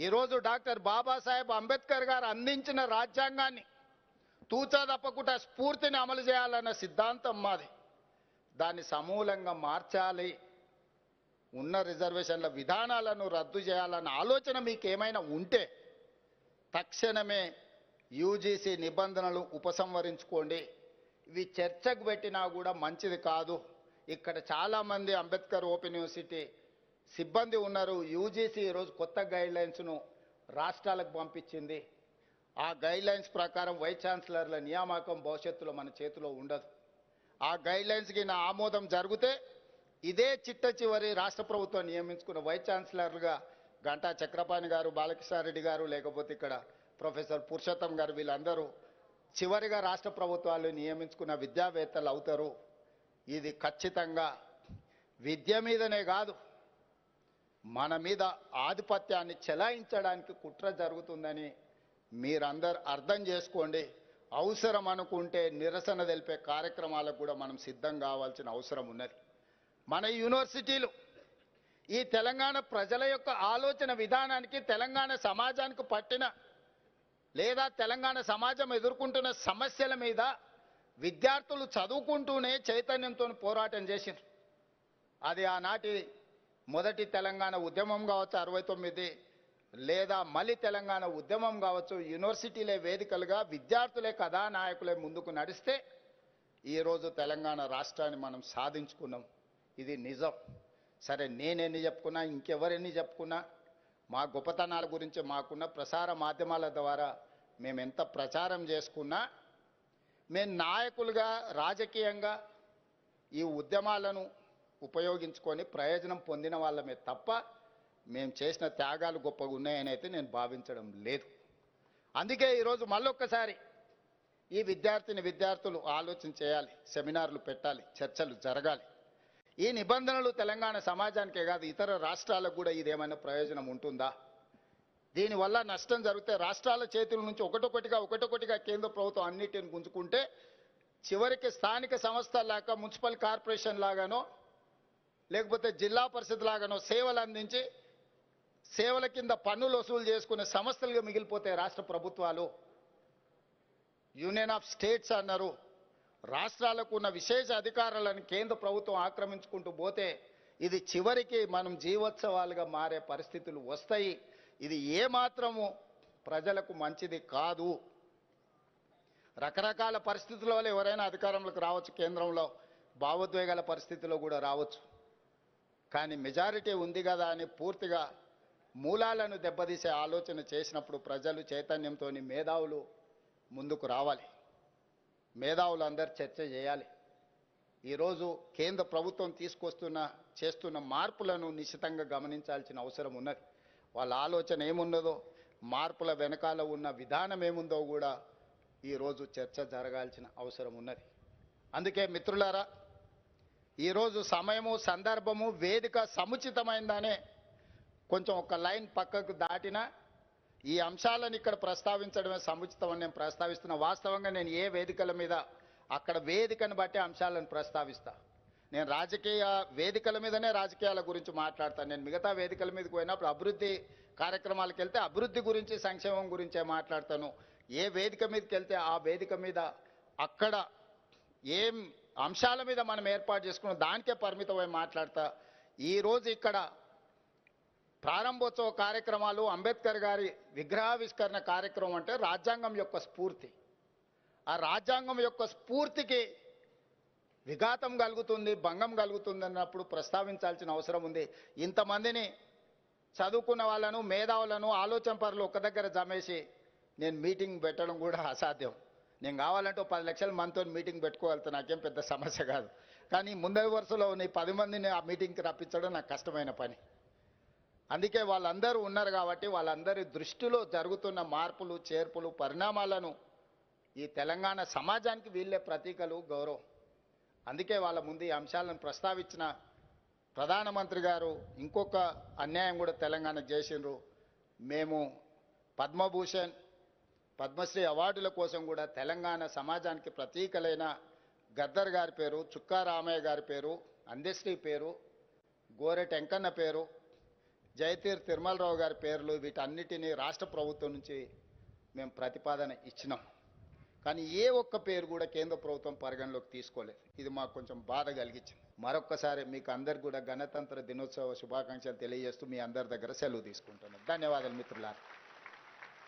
ఈరోజు డాక్టర్ బాబాసాహెబ్ అంబేద్కర్ గారు అందించిన రాజ్యాంగాన్ని తూచా తప్పకుండా స్ఫూర్తిని అమలు చేయాలన్న సిద్ధాంతం మాది. దాన్ని సమూలంగా మార్చాలి, ఉన్న రిజర్వేషన్ల విధానాలను రద్దు చేయాలన్న ఆలోచన మీకు ఏమైనా ఉంటే తక్షణమే యూజీసీ నిబంధనలు ఉపసంహరించుకోండి. ఇవి చర్చకు పెట్టినా కూడా మంచిది కాదు. ఇక్కడ చాలామంది అంబేద్కర్ ఓపెన్ యూనివర్సిటీ సిబ్బంది ఉన్నారు. యూజీసీ ఈరోజు కొత్త గైడ్లైన్స్ను రాష్ట్రాలకు పంపించింది. ఆ గైడ్లైన్స్ ప్రకారం వైస్ ఛాన్సలర్ల నియామకం భవిష్యత్తులో మన చేతిలో ఉండదు. ఆ గైడ్లైన్స్కి నా ఆమోదం జరిగితే ఇదే చిట్ట చివరి రాష్ట్ర ప్రభుత్వం నియమించుకున్న వైస్ ఛాన్సలర్లుగా గంటా చక్రపాణి గారు, బాలకృష్ణారెడ్డి గారు, లేకపోతే ఇక్కడ ప్రొఫెసర్ పురుషోత్తం గారు, వీళ్ళందరూ చివరిగా రాష్ట్ర ప్రభుత్వాలు నియమించుకున్న విద్యావేత్తలు అవుతారు. ఇది ఖచ్చితంగా విద్య మీదనే కాదు, మన మీద ఆధిపత్యాన్ని చెలాయించడానికి కుట్ర జరుగుతుందని మీరందరూ అర్థం చేసుకోండి. అవసరం అనుకుంటే నిరసన తెలిపే కార్యక్రమాలకు కూడా మనం సిద్ధం కావాల్సిన అవసరం ఉన్నది. మన యూనివర్సిటీలు ఈ తెలంగాణ ప్రజల యొక్క ఆలోచన విధానానికి, తెలంగాణ సమాజానికి పట్టిన లేదా తెలంగాణ సమాజం ఎదుర్కొంటున్న సమస్యల మీద విద్యార్థులు చదువుకుంటూనే చైతన్యంతో పోరాటం చేసింది. అది ఆనాటి మొదటి తెలంగాణ ఉద్యమం కావచ్చు 69, లేదా మళ్ళీ తెలంగాణ ఉద్యమం కావచ్చు. యూనివర్సిటీలే వేదికలుగా విద్యార్థులే కథానాయకులే ముందుకు నడిస్తే ఈరోజు తెలంగాణ రాష్ట్రాన్ని మనం సాధించుకున్నాం. ఇది నిజం. సరే, నేనెన్ని చెప్పుకున్నా, ఇంకెవరెన్ని చెప్పుకున్నా, మా గొప్పతనాల గురించి మాకున్న ప్రసార మాధ్యమాల ద్వారా మేము ఎంత ప్రచారం చేసుకున్నా, మేము నాయకులుగా రాజకీయంగా ఈ ఉద్యమాలను ఉపయోగించుకొని ప్రయోజనం పొందిన వాళ్ళమే తప్ప మేము చేసిన త్యాగాలు గొప్పగా ఉన్నాయని అయితే నేను భావించడం లేదు. అందుకే ఈరోజు మళ్ళొక్కసారి ఈ విద్యార్థులు ఆలోచన చేయాలి, సెమినార్లు పెట్టాలి, చర్చలు జరగాలి. ఈ నిబంధనలు తెలంగాణ సమాజానికే కాదు, ఇతర రాష్ట్రాలకు కూడా ఇదేమైనా ప్రయోజనం ఉంటుందా? దీనివల్ల నష్టం జరిగితే రాష్ట్రాల చేతుల నుంచి ఒకటొకటిగా కేంద్ర ప్రభుత్వం అన్నిటిని గుంజుకుంటే చివరికి స్థానిక సంస్థల్లాగా, మున్సిపల్ కార్పొరేషన్ లాగానో లేకపోతే జిల్లా పరిషత్ లాగానో సేవలు అందించి సేవల కింద పన్నులు వసూలు చేసుకునే సంస్థలుగా మిగిలిపోతే రాష్ట్ర ప్రభుత్వాలు. యూనియన్ ఆఫ్ స్టేట్స్ అన్నారు. రాష్ట్రాలకు ఉన్న విశేష అధికారాలను కేంద్ర ప్రభుత్వం ఆక్రమించుకుంటూ పోతే ఇది చివరికి మనం జీవోత్సవాలుగా మారే పరిస్థితులు వస్తాయి. ఇది ఏమాత్రము ప్రజలకు మంచిది కాదు. రకరకాల పరిస్థితుల వల్ల ఎవరైనా అధికారంలోకి రావచ్చు, కేంద్రంలో భావోద్వేగాల పరిస్థితిలో కూడా రావచ్చు. కానీ మెజారిటీ ఉంది కదా అని పూర్తిగా మూలాలను దెబ్బతీసే ఆలోచన చేసినప్పుడు ప్రజలు చైతన్యంతో మేధావులు ముందుకు రావాలి. మేధావులు అందరు చర్చ చేయాలి. ఈరోజు కేంద్ర ప్రభుత్వం చేస్తున్న మార్పులను నిశ్చితంగా గమనించాల్సిన అవసరం ఉన్నది. వాళ్ళ ఆలోచన ఏమున్నదో, మార్పుల వెనకాల ఉన్న విధానం ఏముందో కూడా ఈరోజు చర్చ జరగాల్సిన అవసరం ఉన్నది. అందుకే మిత్రులారా, ఈరోజు సమయము, సందర్భము, వేదిక సముచితమైందనే కొంచెం ఒక లైన్ పక్కకు దాటినా ఈ అంశాలను ఇక్కడ ప్రస్తావించడమే సముచితమని నేను ప్రస్తావిస్తున్నా. వాస్తవంగా నేను ఏ వేదికల మీద అక్కడ వేదికను బట్టి అంశాలను ప్రస్తావిస్తా. నేను రాజకీయ వేదికల మీదనే రాజకీయాల గురించి మాట్లాడతాను. నేను మిగతా వేదికల మీదకి పోయినప్పుడు అభివృద్ధి కార్యక్రమాలకు వెళ్తే అభివృద్ధి గురించి, సంక్షేమం గురించే మాట్లాడతాను. ఏ వేదిక మీదకి వెళ్తే ఆ వేదిక మీద అక్కడ ఏం అంశాల మీద మనం ఏర్పాటు చేసుకున్న దానికే పరిమితమై మాట్లాడతా. ఈరోజు ఇక్కడ ప్రారంభోత్సవ కార్యక్రమాలు, అంబేద్కర్ గారి విగ్రహావిష్కరణ కార్యక్రమం అంటే రాజ్యాంగం యొక్క స్ఫూర్తి. ఆ రాజ్యాంగం యొక్క స్ఫూర్తికి విఘాతం కలుగుతుంది, భంగం కలుగుతుంది అన్నప్పుడు ప్రస్తావించాల్సిన అవసరం ఉంది. ఇంతమందిని చదువుకున్న వాళ్ళను, మేధావులను, ఆలోచన పరులు ఒక దగ్గర జమేసి నేను మీటింగ్ పెట్టడం కూడా అసాధ్యం. నేను కావాలంటే 10 లక్షల మందితో మీటింగ్ పెట్టుకోగలుగుతా, నాకేం పెద్ద సమస్య కాదు. కానీ ముందరి వరుసలో ఉన్న 10 మందిని ఆ మీటింగ్కి రప్పించడం నాకు కష్టమైన పని. అందుకే వాళ్ళందరూ ఉన్నారు కాబట్టి వాళ్ళందరి దృష్టిలో జరుగుతున్న మార్పులు, చేర్పులు, పరిణామాలను ఈ తెలంగాణ సమాజానికి వీళ్ళే ప్రతీకలు, గౌరవం. అందుకే వాళ్ళ ముందు ఈ అంశాలను ప్రస్తావించిన ప్రధానమంత్రి గారు ఇంకొక అన్యాయం కూడా తెలంగాణకు చేసిండ్రు. మేము పద్మభూషణ్, పద్మశ్రీ అవార్డుల కోసం కూడా తెలంగాణ సమాజానికి ప్రతీకలైన గద్దర్ గారి పేరు, చుక్కా రామయ్య గారి పేరు, అందశ్రీ పేరు, గోరె టెంకన్న పేరు, జయతీర్ తిరుమలరావు గారి పేర్లు వీటన్నిటినీ రాష్ట్ర ప్రభుత్వం నుంచి మేము ప్రతిపాదన ఇచ్చినాం. కానీ ఏ ఒక్క పేరు కూడా కేంద్ర ప్రభుత్వం పరిగణలోకి తీసుకోలేదు. ఇది మాకు కొంచెం బాధ కలిగించింది. మరొక్కసారి మీకు అందరికి కూడా గణతంత్ర దినోత్సవ శుభాకాంక్షలు తెలియజేస్తూ మీ అందరి దగ్గర సెలవు తీసుకుంటున్నాను. ధన్యవాదాలు మిత్రులారా.